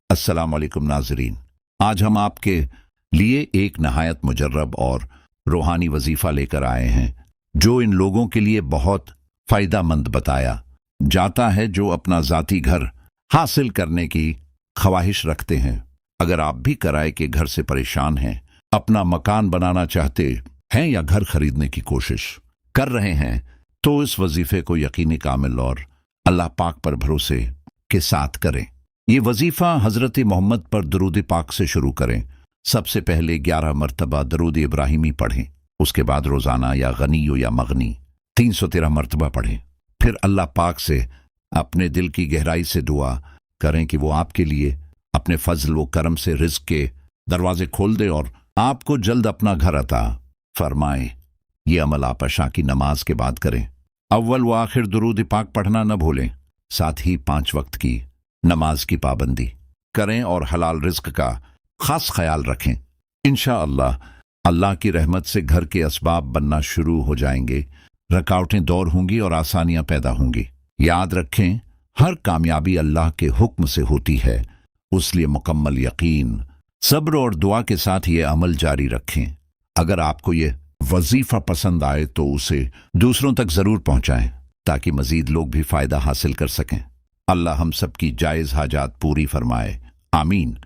अस्सलाम वालेकुम नाजरीन। आज हम आपके लिए एक नहायत मुजर्रब और रूहानी वजीफ़ा लेकर आए हैं जो इन लोगों के लिए बहुत फ़ायदामंद बताया जाता है जो अपना ज़ाती घर हासिल करने की ख्वाहिश रखते हैं। अगर आप भी किराए के घर से परेशान हैं, अपना मकान बनाना चाहते हैं या घर खरीदने की कोशिश कर रहे हैं, तो इस वजीफ़े को यकीनी कामिल और अल्लाह पाक पर भरोसे के साथ करें। ये वजीफ़ा हज़रत मोहम्मद पर दरूद पाक से शुरू करें। सबसे पहले 11 मरतबा दरूद इब्राहिमी पढ़ें। उसके बाद रोज़ाना या गनीयो या मगनी 313 मरतबा पढ़ें। फिर अल्लाह पाक से अपने दिल की गहराई से दुआ करें कि वो आपके लिए अपने फजल व करम से रिज़्क़ के दरवाजे खोल दे और आपको जल्द अपना घर अता फरमाए। ये अमल आप अशा की नमाज के बाद करें। अव्वल व आखिर दरूद पाक पढ़ना न भूलें। साथ ही 5 वक्त की नमाज की पाबंदी करें और हलाल रिज़्क़ का खास ख्याल रखें। इंशाअल्लाह अल्लाह की रहमत से घर के असबाब बनना शुरू हो जाएंगे, रकावटें दूर होंगी और आसानियां पैदा होंगी। याद रखें, हर कामयाबी अल्लाह के हुक्म से होती है, उसलिए मुकम्मल यकीन, सब्र और दुआ के साथ ये अमल जारी रखें। अगर आपको ये वजीफ़ा पसंद आए तो उसे दूसरों तक ज़रूर पहुंचाएं ताकि मज़ीद लोग भी फ़ायदा हासिल कर सकें। अल्लाह हम सब की जायज़ हाजात पूरी फरमाए। आमीन।